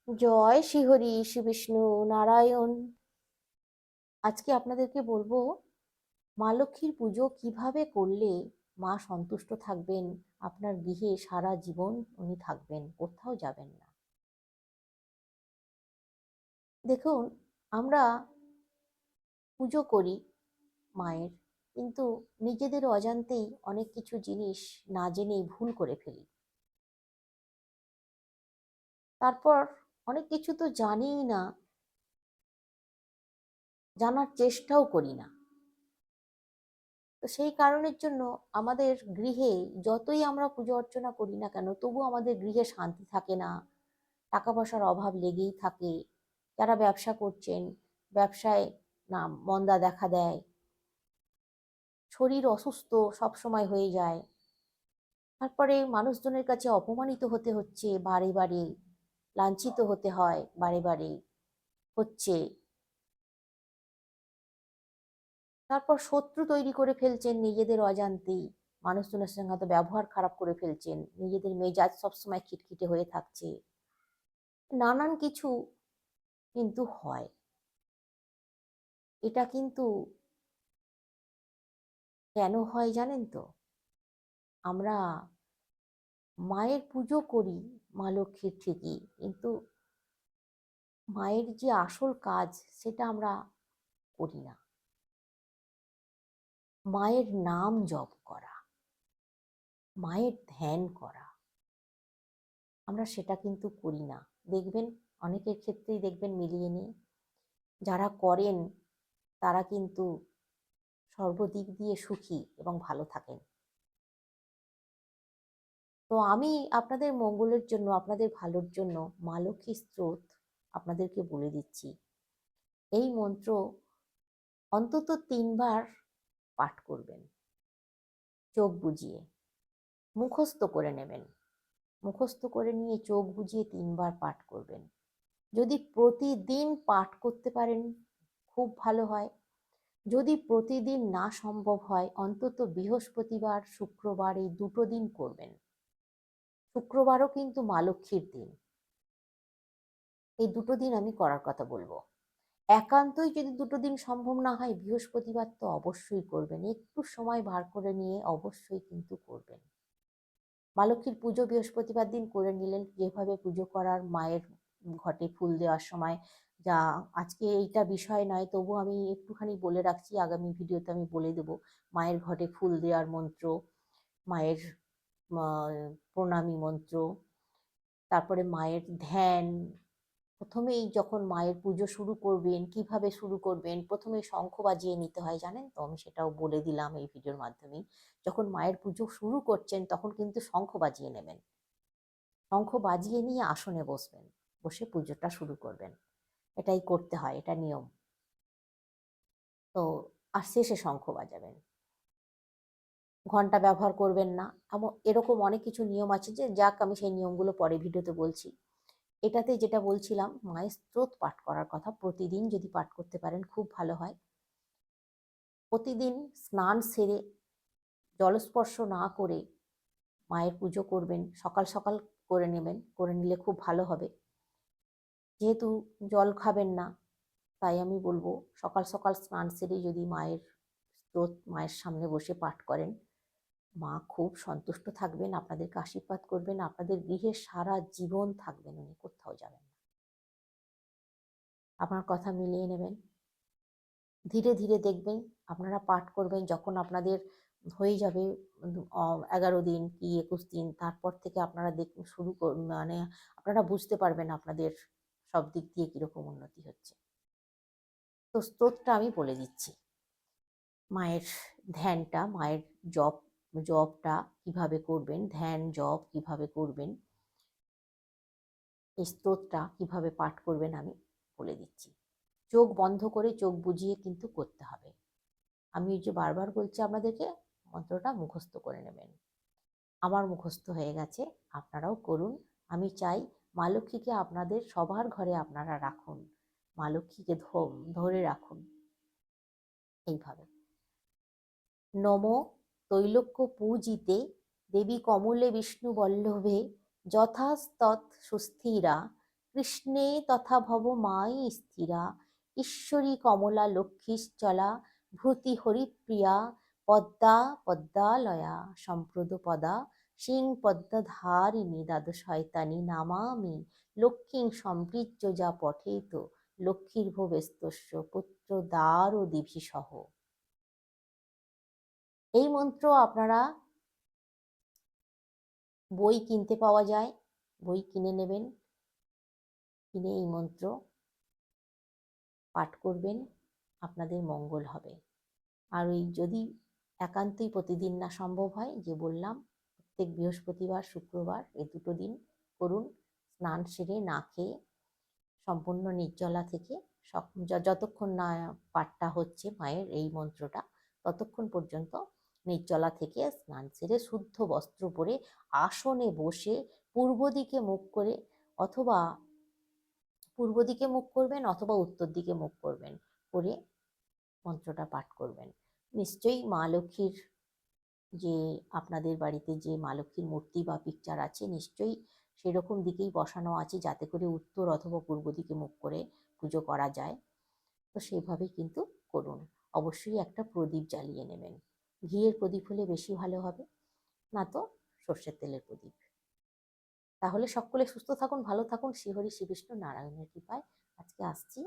জয় শ্রীহরি শ্রী বিষ্ণু নারায়ণ। আজকে আপনাদেরকে বলবো মা লক্ষ্মীর পুজো কিভাবে করলে মা সন্তুষ্ট থাকবেন, আপনার গৃহে সারা জীবন উনি থাকবেন, কোথাও যাবেন না। দেখুন, আমরা পুজো করি মায়ের, কিন্তু নিজেদের অজান্তেই অনেক কিছু জিনিস না জেনেই ভুল করে ফেলি। তারপর অনেক কিছু তো জানিই না, জানার চেষ্টাও করি না। তো সেই কারণের জন্য আমাদের গৃহে যতই আমরা পুজো অর্চনা করি না কেন, তবু আমাদের গৃহে শান্তি থাকে না, টাকা পয়সার অভাব লেগেই থাকে। যারা ব্যবসা করছেন, ব্যবসায় না মন্দা দেখা দেয়, শরীর অসুস্থ সব সময় হয়ে যায়। তারপরে মানুষজনের কাছে অপমানিত হতে হচ্ছে বারে বারে, লাঞ্ছিত হতে হয় বারে বারে হচ্ছে। তারপর শত্রু তৈরি করে ফেলছেন নিজেদের অজান্তেই, মানুষজনের সঙ্গে হয়তো ব্যবহার খারাপ করে ফেলছেন, নিজেদের মেজাজ সবসময় খিটখিটে হয়ে থাকছে, নানান কিছু কিন্তু হয়। এটা কিন্তু কেন হয় জানেন তো? আমরা মায়ের পুজো করি, মা লক্ষ্মীর ঠিকই, কিন্তু মায়ের যে আসল কাজ সেটা আমরা করি না। মায়ের নাম জপ করা, মায়ের ধ্যান করা, আমরা সেটা কিন্তু করি না। দেখবেন অনেকের ক্ষেত্রেই দেখবেন মিলিয়ে নিয়ে যারা করেন তারা কিন্তু সর্বদিক দিয়ে সুখী এবং ভালো থাকেন। তো আমি আপনাদের মঙ্গলের জন্য, আপনাদের ভালোর জন্য মা লক্ষ্মী স্তোত্র আপনাদেরকে বলে দিচ্ছি। এই মন্ত্র অন্তত 3 বার পাঠ করবেন, চোখ বুজিয়ে মুখস্থ করে নেবেন। মুখস্থ করে নিয়ে চোখ বুজিয়ে 3 বার পাঠ করবেন। যদি প্রতিদিন পাঠ করতে পারেন খুব ভালো হয়। যদি প্রতিদিন না সম্ভব হয়, অন্তত বৃহস্পতিবার শুক্রবার এই 2টো দিন করবেন। শুক্রবারও কিন্তু মা লক্ষ্মীর দিন, এই 2টো দিন আমি করার কথা বলবো। একান্তই যদি 2টো দিন সম্ভব না হয়, বৃহস্পতিবার তো অবশ্যই করবেন, একটু সময় বার করে নিয়ে অবশ্যই কিন্তু করবেন। মা লক্ষ্মীর পুজো বৃহস্পতিবার দিন করে নিলেন, যেভাবে পুজো করার, মায়ের ঘটে ফুল দেওয়ার সময় যা, আজকে এইটা বিষয় নয়, তবু আমি একটুখানি বলে রাখছি, আগামী ভিডিওতে আমি বলে দেব। মায়ের ঘটে ফুল দেওয়ার মন্ত্র, মায়ের প্রণামী মন্ত্র, তারপরে মায়ের ধ্যান। প্রথমেই যখন মায়ের পুজো শুরু করবেন, কিভাবে শুরু করবেন, প্রথমে শঙ্খ বাজিয়ে নিতে হয়, জানেন তো? আমি সেটাও বলে দিলাম এই ভিডিওর মাধ্যমে। যখন মায়ের পুজো শুরু করছেন তখন কিন্তু শঙ্খ বাজিয়ে নেবেন, শঙ্খ বাজিয়ে নিয়ে আসনে বসবেন, বসে পুজোটা শুরু করবেন। এটাই করতে হয়, এটা নিয়ম। তো আর শেষে শঙ্খ বাজাবেন, ঘন্টা ব্যবহার করবেন না। এরকম অনেক কিছু নিয়ম আছে, যে যাক আমি সেই নিয়মগুলো পরে ভিডিওতে বলছি। এটাতে যেটা বলছিলাম, মায়ের স্তোত্র পাঠ করার কথা প্রতিদিন যদি পাঠ করতে পারেন খুব ভালো হয়। প্রতিদিন স্নান সেরে জলস্পর্শ না করে মায়ের পুজো করবেন, সকাল সকাল করে নেবেন, করে নিলে খুব ভালো হবে। যেহেতু জল খাবেন না, তাই আমি বলবো সকাল সকাল স্নান সেরে যদি মায়ের স্তোত্র মায়ের সামনে বসে পাঠ করেন, মা খুব সন্তুষ্ট থাকবেন, আপনাদেরকে আশীর্বাদ করবেন, আপনাদের গৃহে সারা জীবন থাকবেন, উনি কোথাও যাবেন না। আপনার কথা মিলিয়ে নেবেন, ধীরে ধীরে দেখবেন আপনারা পাঠ করবেন, যখন আপনাদের হয়ে যাবে 11 দিন কি 21 দিন, তারপর থেকে আপনারা দেখুন মানে আপনারা বুঝতে পারবেন আপনাদের সব দিক দিয়ে কিরকম উন্নতি হচ্ছে। তো স্তোত্রটা আমি বলে দিচ্ছি, মায়ের ধ্যানটা, মায়ের জপটা কিভাবে করবেন, ধ্যান জপ কিভাবে করবেন, এই স্তোত্রটা কিভাবে পাঠ করবেন আমি বলে দিচ্ছি। চোখ বন্ধ করে চোখ বুজিয়ে কিন্তু করতে হবে। আমি যে বারবার বলছি আপনাদেরকে, মন্ত্রটা মুখস্থ করে নেবেন। আমার মুখস্থ হয়ে গেছে, আপনারাও করুন। আমি চাই মা লক্ষ্মীকে আপনাদের সবার ঘরে আপনারা রাখুন, মা লক্ষ্মীকে ধরে রাখুন এইভাবে। নমো তৈলোক্য পূজিতে দেবী কমলে বিষ্ণু বল্লভে যথাস্তৎ সুস্থিরা কৃষ্ণে তথা ভব মাই স্থিরা, ঈশ্বরী কমলা লক্ষ্মীশ্চলা, ভূতি হরিপ্রিয়া, পদ্মা পদ্মালয়া, সম্প্রদ পদা, সিং পদ্মধারিণী, দ্বাদশায়তানি নামামি, লক্ষ্মীং সম্পৃজ্যোজা পঠেত, লক্ষ্মীর্ভবেস্তস্য পুত্র দ্বার ও দিভিসহ। এই মন্ত্র আপনারা বই কিনতে পাওয়া যায়, বই কিনে নেবেন, কিনে এই মন্ত্র পাঠ করবেন, আপনাদের মঙ্গল হবে। আর ওই যদি একান্তই প্রতিদিন না সম্ভব হয়, যে বললাম প্রত্যেক বৃহস্পতিবার শুক্রবার এই দুটো দিন করুন, স্নান সেরে না খেয়ে সম্পূর্ণ নির্জলা থেকে যতক্ষণ না পাঠটা হচ্ছে মায়ের এই মন্ত্রটা, ততক্ষণ পর্যন্ত নির্জলা থেকে স্নান সেরে শুদ্ধ বস্ত্র পরে আসনে বসে পূর্ব দিকে মুখ করে, অথবা পূর্ব দিকে মুখ করবেন অথবা উত্তর দিকে মুখ করবেন, করে মন্ত্রটা পাঠ করবেন। নিশ্চয়ই মা লক্ষ্মীর, যে আপনাদের বাড়িতে যে মা লক্ষ্মীর মূর্তি বা পিকচার আছে, নিশ্চয়ই সেরকম দিকেই বসানো আছে, যাতে করে উত্তর অথবা পূর্ব দিকে মুখ করে পুজো করা যায়। তো সেভাবেই কিন্তু করুন। অবশ্যই একটা প্রদীপ জ্বালিয়ে নেবেন, ঘিয়ের প্রদীপ হলে বেশি ভালো হবে, না তো সর্ষের তেলের প্রদীপ। তাহলে সকলে সুস্থ থাকুন, ভালো থাকুন, শ্রীহরি শ্রীকৃষ্ণ নারায়ণের কৃপায়। আজকে আসছি।